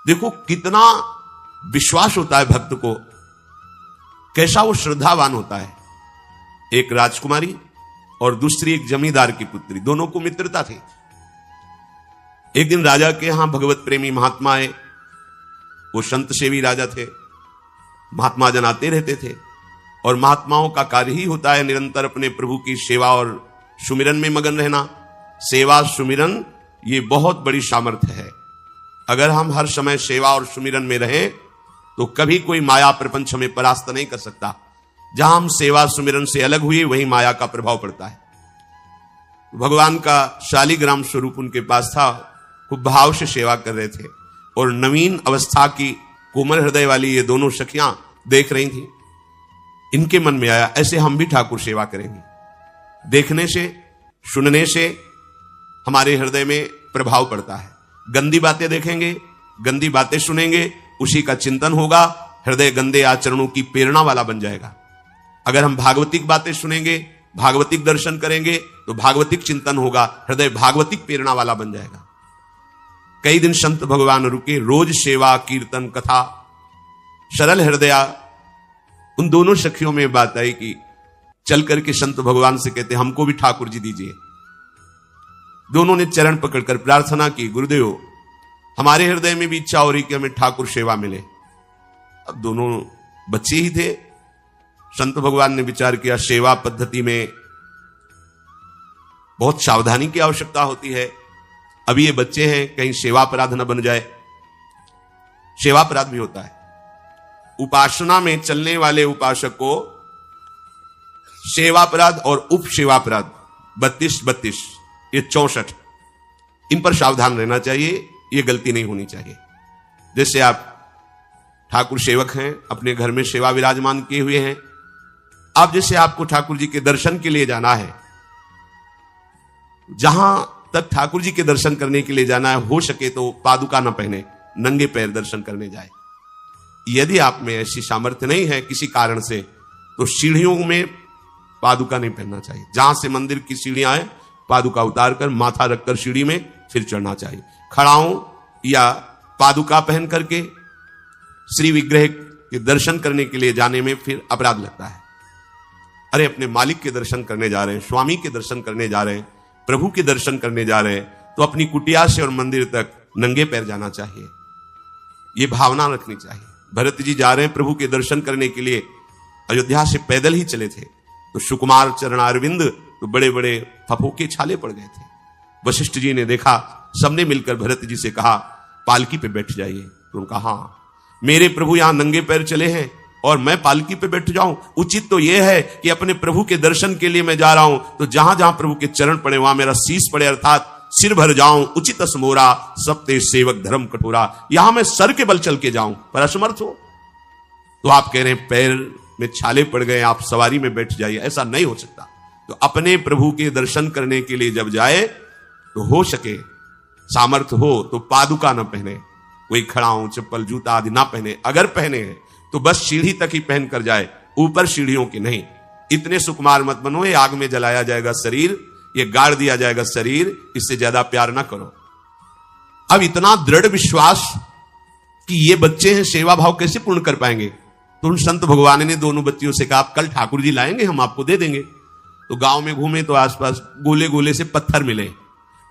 देखो कितना विश्वास होता है भक्त को, कैसा वो श्रद्धावान होता है। एक राजकुमारी और दूसरी एक जमींदार की पुत्री, दोनों को मित्रता थी। एक दिन राजा के यहां भगवत प्रेमी महात्मा आए। वो संत सेवी राजा थे, महात्मा जन आते रहते थे और महात्माओं का कार्य ही होता है निरंतर अपने प्रभु की सेवा और सुमिरन में मगन रहना। सेवा सुमिरन ये बहुत बड़ी सामर्थ्य है। अगर हम हर समय सेवा और सुमिरन में रहें तो कभी कोई माया प्रपंच हमें परास्त नहीं कर सकता। जहां हम सेवा सुमिरन से अलग हुए वहीं माया का प्रभाव पड़ता है। भगवान का शालिग्राम स्वरूप उनके पास था, खूब भाव से सेवा कर रहे थे और नवीन अवस्था की कोमल हृदय वाली ये दोनों सखियां देख रही थी। इनके मन में आया ऐसे हम भी ठाकुर सेवा करेंगे। देखने से सुनने से हमारे हृदय में प्रभाव पड़ता है। गंदी बातें देखेंगे, गंदी बातें सुनेंगे, उसी का चिंतन होगा, हृदय गंदे आचरणों की प्रेरणा वाला बन जाएगा। अगर हम भागवतिक बातें सुनेंगे, भागवतिक दर्शन करेंगे तो भागवतिक चिंतन होगा, हृदय भागवतिक प्रेरणा वाला बन जाएगा। कई दिन संत भगवान रुके, रोज सेवा कीर्तन कथा, सरल हृदया। उन दोनों सखियों में बात आई कि चल करके संत भगवान से कहते हमको भी ठाकुर जी दीजिए। दोनों ने चरण पकड़कर प्रार्थना की, गुरुदेव हमारे हृदय में भी इच्छा हो रही कि हमें ठाकुर सेवा मिले। अब दोनों बच्चे ही थे। संत भगवान ने विचार किया सेवा पद्धति में बहुत सावधानी की आवश्यकता होती है। अभी ये बच्चे हैं, कहीं सेवा अपराध न बन जाए। सेवा अपराध भी होता है। उपासना में चलने वाले उपासक को सेवा अपराध और उप सेवा अपराध 32 ये 64, इन पर सावधान रहना चाहिए। ये गलती नहीं होनी चाहिए। जैसे आप ठाकुर सेवक हैं, अपने घर में सेवा विराजमान किए हुए हैं। आप जैसे आपको ठाकुर जी के दर्शन के लिए जाना है, जहां तक ठाकुर जी के दर्शन करने के लिए जाना है, हो सके तो पादुका न पहने, नंगे पैर दर्शन करने जाए। यदि आप में ऐसी सामर्थ्य नहीं है किसी कारण से, तो सीढ़ियों में पादुका नहीं पहनना चाहिए। जहां से मंदिर की सीढ़ियां हैं, पादुका उतारकर माथा रखकर सीढ़ी में फिर चढ़ना चाहिए। खड़ाओं या पादुका पहन करके श्री विग्रह के दर्शन करने के लिए जाने में फिर अपराध लगता है। अरे अपने मालिक के दर्शन करने जा रहे हैं, स्वामी के दर्शन करने जा रहे हैं, प्रभु के दर्शन करने जा रहे हैं, तो अपनी कुटिया से और मंदिर तक नंगे पैर जाना चाहिए। ये भावना रखनी चाहिए। भरत जी जा रहे हैं प्रभु के दर्शन करने के लिए, अयोध्या से पैदल ही चले थे, तो सुकुमार चरणारविंद तो बड़े बड़े फफोके छाले पड़ गए थे। वशिष्ठ जी ने देखा, सबने मिलकर भरत जी से कहा पालकी पे बैठ जाइए। तो उनका हाँ, मेरे प्रभु यहां नंगे पैर चले हैं और मैं पालकी पे बैठ जाऊं? उचित तो यह है कि अपने प्रभु के दर्शन के लिए मैं जा रहा हूं, तो जहां जहां प्रभु के चरण पड़े वहां मेरा शीश पड़े, अर्थात सिर भर जाऊं। उचित असमोरा सप्ते सेवक धर्म कठोरा, यहां मैं सर के बल चल के जाऊं, पर असमर्थ हो। तो आप कह रहे हैं पैर में छाले पड़ गए, आप सवारी में बैठ जाइए। ऐसा नहीं हो सकता। तो अपने प्रभु के दर्शन करने के लिए जब जाए तो हो सके, सामर्थ्य हो तो पादुका न पहने, कोई खड़ाऊं चप्पल जूता आदि ना पहने। अगर पहने हैं तो बस सीढ़ी तक ही पहन कर जाए, ऊपर सीढ़ियों की नहीं। इतने सुकुमार मत बनो, ये आग में जलाया जाएगा शरीर, ये गाड़ दिया जाएगा शरीर, इससे ज्यादा प्यार ना करो। अब इतना दृढ़ विश्वास कि ये बच्चे हैं, सेवा भाव कैसे पूर्ण कर पाएंगे? तो उन संत भगवान ने दोनों बच्चियों से कहा कल ठाकुर जी लाएंगे, हम आपको दे देंगे। तो गांव में घूमे तो आसपास गोले गोले से पत्थर मिले,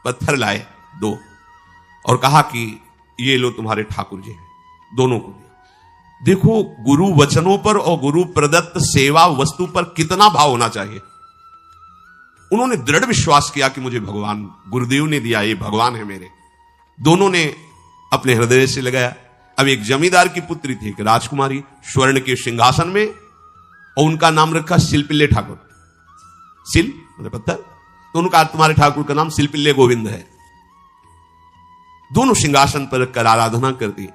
पत्थर लाए 2 और कहा कि ये लो तुम्हारे ठाकुर जी हैं। दोनों को दिया। देखो गुरु वचनों पर और गुरु प्रदत्त सेवा वस्तु पर कितना भाव होना चाहिए। उन्होंने दृढ़ विश्वास किया कि मुझे भगवान गुरुदेव ने दिया, ये भगवान है मेरे। दोनों ने अपने हृदय से लगाया। अब एक जमींदार की पुत्री थी, एक राजकुमारी, स्वर्ण के सिंहासन में, और उनका नाम रखा शिलपिल्ले ठाकुर। शिल मतलब पत्थर, तो उनका तुम्हारे ठाकुर का नाम शिलपिल्ले गोविंद है। दोनों सिंहासन पर रखकर आराधना करती।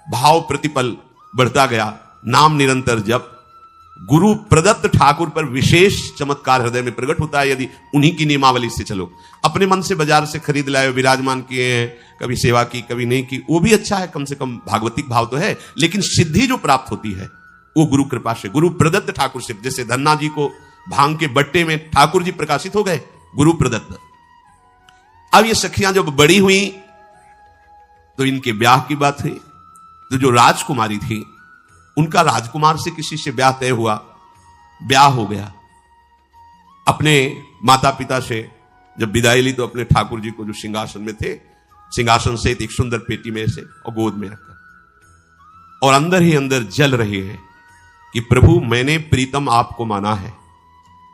भाव प्रतिपल बढ़ता गया, नाम निरंतर जप। गुरु प्रदत्त ठाकुर पर विशेष चमत्कार हृदय में प्रकट होता है यदि उन्हीं की नियमावली से चलो। अपने मन से बाजार से खरीद लाए, विराजमान किए हैं, कभी सेवा की कभी नहीं की, वो भी अच्छा है, कम से कम भागवतिक भाव तो है। लेकिन सिद्धि जो प्राप्त होती है वो गुरु कृपा से, गुरु प्रदत्त ठाकुर से। जैसे धन्ना जी को भांग के बट्टे में ठाकुर जी प्रकाशित हो गए, गुरु प्रदत्त। अब ये सखियां जब बड़ी हुई तो इनके ब्याह की बात हुई। तो जो राजकुमारी थी उनका राजकुमार से किसी से ब्याह तय हुआ, ब्याह हो गया। अपने माता पिता से जब विदाई ली तो अपने ठाकुर जी को जो सिंहासन में थे, सिंहासन से एक सुंदर पेटी में से और गोद में रखकर, और अंदर ही अंदर जल रही है कि प्रभु मैंने प्रीतम आपको माना है,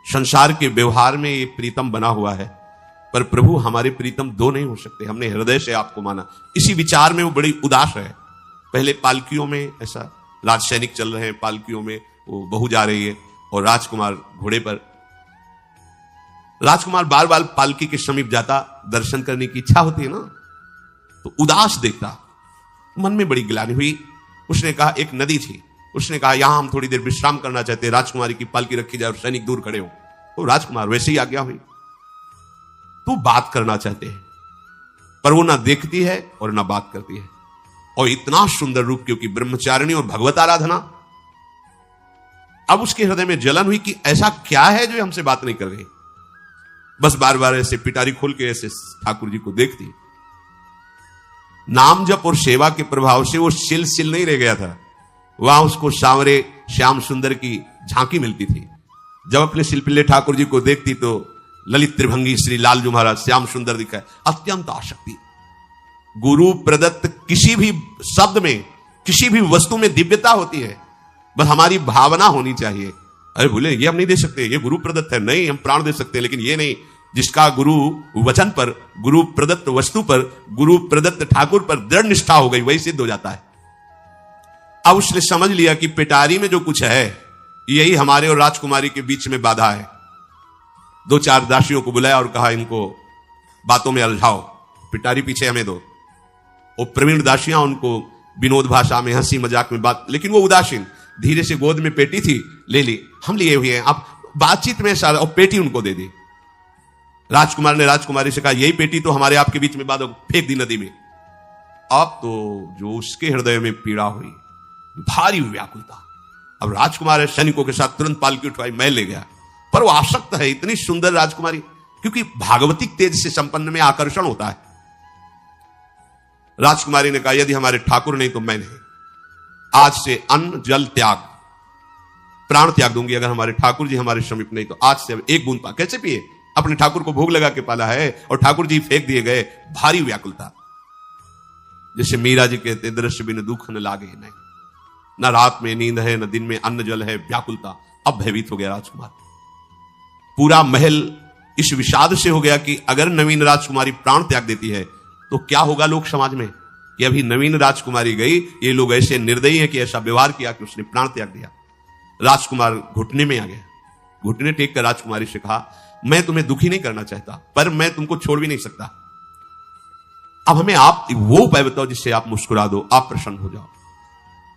संसार के व्यवहार में ये प्रीतम बना हुआ है, पर प्रभु हमारे प्रीतम दो नहीं हो सकते, हमने हृदय से आपको माना। इसी विचार में वो बड़ी उदास है। पहले पालकियों में ऐसा राज सैनिक चल रहे हैं, पालकियों में वो बहू जा रही है और राजकुमार घोड़े पर। राजकुमार बार बार पालकी के समीप जाता, दर्शन करने की इच्छा होती है ना, तो उदास देखता, मन में बड़ी गिलानी हुई। उसने कहा, एक नदी थी, उसने कहा यहां हम थोड़ी देर विश्राम करना चाहते हैं, राजकुमारी की पालकी रखी जाए और सैनिक दूर खड़े हो। तो राजकुमार वैसे ही आज्ञा हुई। तो बात करना चाहते हैं पर वो ना देखती है और ना बात करती है, और इतना सुंदर रूप, क्योंकि ब्रह्मचारिणी और भगवत आराधना। अब उसके हृदय में जलन हुई कि ऐसा क्या है जो हमसे बात नहीं कर रही। बस बार बार ऐसे पिटारी खोल के ऐसे ठाकुर जी को देखती। नाम जप और सेवा के प्रभाव से वो सिल नहीं रह गया था, वहां उसको सांवरे श्याम सुंदर की झांकी मिलती थी। जब अपने शिल्पिल्ले ठाकुर जी को देखती तो ललित त्रिभंगी श्री लालजू महाराज श्याम सुंदर दिखाए, अत्यंत आसक्ति। गुरु प्रदत्त किसी भी शब्द में, किसी भी वस्तु में दिव्यता होती है, बस हमारी भावना होनी चाहिए। अरे बोले ये हम नहीं दे सकते, ये गुरु प्रदत्त है, नहीं हम प्राण दे सकते, लेकिन ये नहीं। जिसका गुरु वचन पर, गुरु प्रदत्त वस्तु पर, गुरु प्रदत्त ठाकुर पर दृढ़ निष्ठा हो गई, वही सिद्ध हो जाता है। अब उसने समझ लिया कि पिटारी में जो कुछ है यही हमारे और राजकुमारी के बीच में बाधा है। दो चार दासियों को बुलाया और कहा इनको बातों में उलझाओ, पिटारी पीछे हमें दो। और प्रवीण दासियां उनको विनोद भाषा में, हंसी मजाक में बात, लेकिन वो उदासीन। धीरे से गोद में पेटी थी, ले ली, हम लिए हुए हैं, आप बातचीत में सारा, और पेटी उनको दे दी। राजकुमार ने राजकुमारी से कहा यही पेटी तो हमारे आपके बीच में बात, फेंक दी नदी में। अब तो जो उसके हृदय में पीड़ा हुई, भारी व्याकुलता। अब राजकुमार सैनिकों के साथ तुरंत पालकी उठवाई, मैं ले गया। पर वो आसक्त है, इतनी सुंदर राजकुमारी, क्योंकि भागवतिक तेज से संपन्न में आकर्षण होता है। राजकुमारी ने कहा यदि हमारे ठाकुर नहीं तो मैं नहीं, आज से अन्न जल त्याग, प्राण त्याग दूंगी अगर हमारे ठाकुर जी हमारे समीप नहीं तो। आज से एक बूंद पा, कैसे पिए, अपने ठाकुर को भोग लगा के पाला है और ठाकुर जी फेंक दिए गए। भारी व्याकुलता, जैसे मीरा जी कहते दृश्य बिन दुख न लागे नहीं, ना रात में नींद है न दिन में अन्न जल है, व्याकुलता। अब भयभीत हो गया राजकुमार। पूरा महल इस विषाद से हो गया कि अगर नवीन राजकुमारी प्राण त्याग देती है तो क्या होगा लोक समाज में, कि अभी नवीन राजकुमारी गई, ये लोग ऐसे निर्दयी हैं कि ऐसा व्यवहार किया कि उसने प्राण त्याग दिया। राजकुमार घुटने में आ गया, घुटने टेक कर राजकुमारी से कहा मैं तुम्हें दुखी नहीं करना चाहता, पर मैं तुमको छोड़ भी नहीं सकता। अब हमें आप वो उपाय बताओ जिससे आप मुस्कुरा दो, आप प्रसन्न हो जाओ।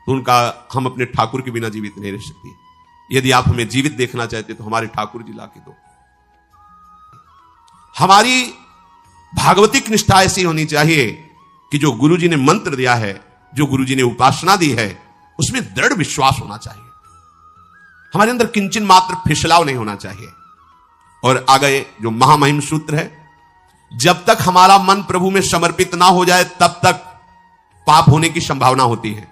तो उनका, हम अपने ठाकुर के बिना जीवित नहीं रह सकती, यदि आप हमें जीवित देखना चाहते तो हमारे ठाकुर जी ला के दो। हमारी भागवतिक निष्ठा ऐसी होनी चाहिए कि जो गुरु जी ने मंत्र दिया है, जो गुरु जी ने उपासना दी है, उसमें दृढ़ विश्वास होना चाहिए। हमारे अंदर किंचन मात्र फिसलाव नहीं होना चाहिए। और आगे जो महामहिम सूत्र है, जब तक हमारा मन प्रभु में समर्पित ना हो जाए तब तक पाप होने की संभावना होती है,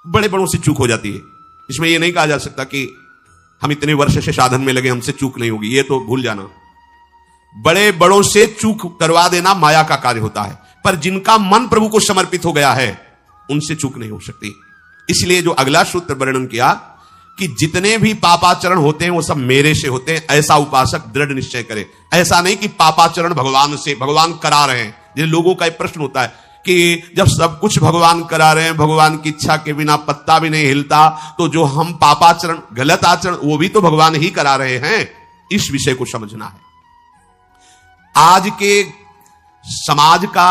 बड़े बड़ों से चूक हो जाती है। इसमें यह नहीं कहा जा सकता कि हम इतने वर्ष से साधन में लगे, हमसे चूक नहीं होगी, ये तो भूल जाना। बड़े बड़ों से चूक करवा देना माया का कार्य होता है, पर जिनका मन प्रभु को समर्पित हो गया है उनसे चूक नहीं हो सकती। इसलिए जो अगला सूत्र वर्णन किया कि जितने भी पापाचरण होते हैं वो सब मेरे से होते हैं, ऐसा उपासक दृढ़ निश्चय करे। ऐसा नहीं कि पापाचरण भगवान से, भगवान करा रहे हैं। जिन लोगों का एक प्रश्न होता है कि जब सब कुछ भगवान करा रहे हैं, भगवान की इच्छा के बिना पत्ता भी नहीं हिलता, तो जो हम पापाचरण, गलत आचरण, वो भी तो भगवान ही करा रहे हैं। इस विषय को समझना है। आज के समाज का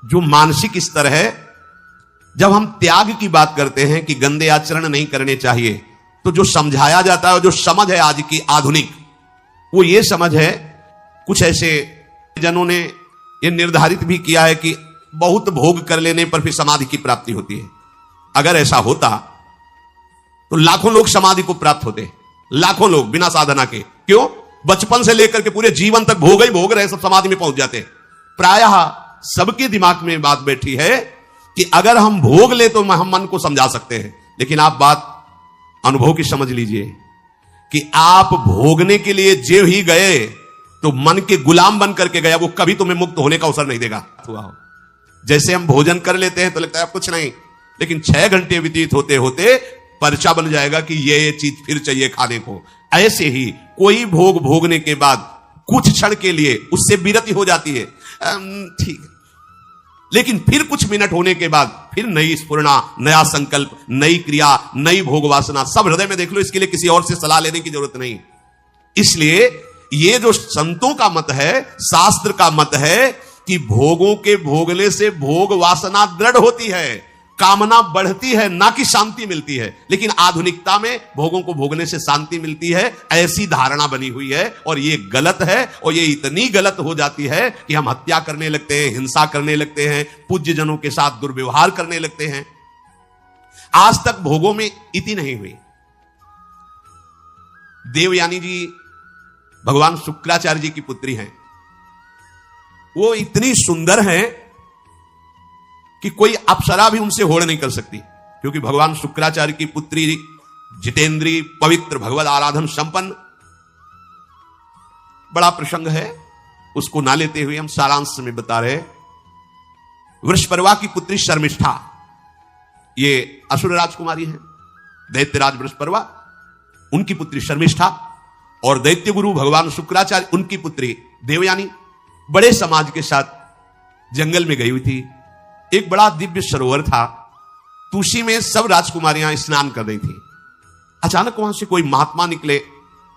जो मानसिक स्तर है, जब हम त्याग की बात करते हैं कि गंदे आचरण नहीं करने चाहिए, तो जो समझाया जाता है, जो समझ है आज की आधुनिक, वो ये समझ है, कुछ ऐसे जनों ने ये निर्धारित भी किया है कि बहुत भोग कर लेने पर फिर समाधि की प्राप्ति होती है। अगर ऐसा होता तो लाखों लोग समाधि को प्राप्त होते, लाखों लोग बिना साधना के। क्यों? बचपन से लेकर के पूरे जीवन तक भोग ही भोग रहे, सब समाधि में पहुंच जाते। प्रायः सबके दिमाग में बात बैठी है कि अगर हम भोग ले तो हम मन को समझा सकते हैं, लेकिन आप बात अनुभव की समझ लीजिए कि आप भोगने के लिए जे ही गए तो मन के गुलाम बन करके गया, वो कभी तुम्हें मुक्त होने का अवसर नहीं देगा। जैसे हम भोजन कर लेते हैं तो लगता है अब कुछ नहीं, लेकिन 6 घंटे व्यतीत होते होते पर्चा बन जाएगा कि ये चीज फिर चाहिए खाने को। ऐसे ही कोई भोग भोगने के बाद कुछ क्षण के लिए उससे विरति हो जाती है, ठीक है, लेकिन फिर कुछ मिनट होने के बाद फिर नई स्फुरणा, नया संकल्प, नई क्रिया, नई भोग वासना सब हृदय में देख लो। इसके लिए किसी और से सलाह लेने की जरूरत नहीं। इसलिए ये जो संतों का मत है, शास्त्र का मत है कि भोगों के भोगने से भोग वासना दृढ़ होती है, कामना बढ़ती है, ना कि शांति मिलती है। लेकिन आधुनिकता में भोगों को भोगने से शांति मिलती है, ऐसी धारणा बनी हुई है, और ये गलत है। और ये इतनी गलत हो जाती है कि हम हत्या करने लगते हैं, हिंसा करने लगते हैं, पूज्य जनों के साथ दुर्व्यवहार करने लगते हैं। आज तक भोगों में इति नहीं हुई। देवयानी जी भगवान शुक्राचार्य जी की पुत्री हैं। वो इतनी सुंदर हैं कि कोई अप्सरा भी उनसे होड़ नहीं कर सकती, क्योंकि भगवान शुक्राचार्य की पुत्री जितेंद्री, पवित्र, भगवत आराधन संपन्न। बड़ा प्रसंग है, उसको ना लेते हुए हम सारांश में बता रहे। वृषपर्वा की पुत्री शर्मिष्ठा, ये असुर राजकुमारी है, दैत्यराज वृषपर्वा, उनकी पुत्री शर्मिष्ठा, और दैत्य गुरु भगवान शुक्राचार्य उनकी पुत्री देवयानी बड़े समाज के साथ जंगल में गई हुई थी। एक बड़ा दिव्य सरोवर था, तुलसी में सब राजकुमारियां स्नान कर रही थी। अचानक वहां से कोई महात्मा निकले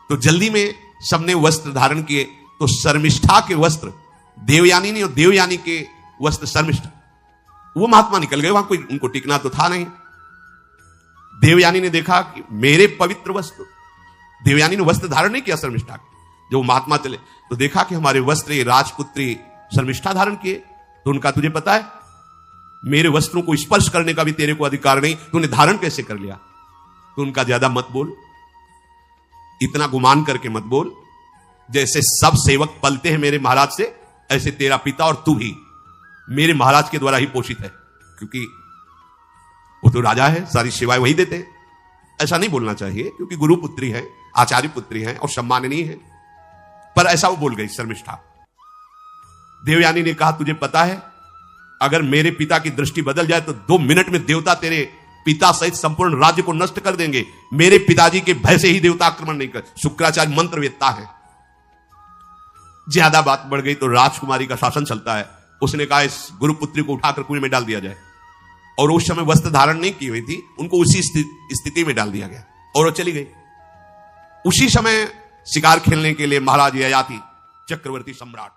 तो जल्दी में सबने वस्त्र धारण किए, तो शर्मिष्ठा के वस्त्र देवयानी ने और देवयानी के वस्त्र शर्मिष्ठा, वो महात्मा निकल गए। वहां कोई उनको टिकना तो था नहीं। देवयानी ने देखा कि मेरे पवित्र वस्त्र, देवयानी ने वस्त्र धारण नहीं किया शर्मिष्ठा के। जो महात्मा चले तो देखा कि हमारे वस्त्र राजपुत्री शर्मिष्ठा धारण किए। तो उनका तुझे पता है मेरे वस्त्रों को स्पर्श करने का भी तेरे को अधिकार नहीं, तूने धारण कैसे कर लिया? तो उनका ज्यादा मत बोल, इतना गुमान करके मत बोल। जैसे सब सेवक पलते हैं मेरे महाराज से, ऐसे तेरा पिता और तू भी मेरे महाराज के द्वारा ही पोषित है, क्योंकि वो तो राजा है, सारी सेवाएं वही देते हैं। ऐसा नहीं बोलना चाहिए, क्योंकि गुरु पुत्री है, आचार्य पुत्री है और सम्माननीय है। पर ऐसा वो बोल गई शर्मिष्ठा। देवयानी ने कहा तुझे पता है अगर मेरे पिता की दृष्टि बदल जाए तो 2 मिनट में देवता तेरे पिता सहित संपूर्ण राज्य को नष्ट कर देंगे। मेरे पिताजी के भय से ही देवता आक्रमण नहीं कर। शुक्राचार्य मंत्रवेत्ता है। ज्यादा बात बढ़ गई तो राजकुमारी का शासन चलता है। उसने कहा इस गुरुपुत्री को उठाकर कुएं में डाल दिया जाए, और उस समय वस्त्र धारण नहीं की हुई थी, उनको उसी स्थिति में डाल दिया गया और वो चली गई। उसी समय शिकार खेलने के लिए महाराज ययाति चक्रवर्ती सम्राट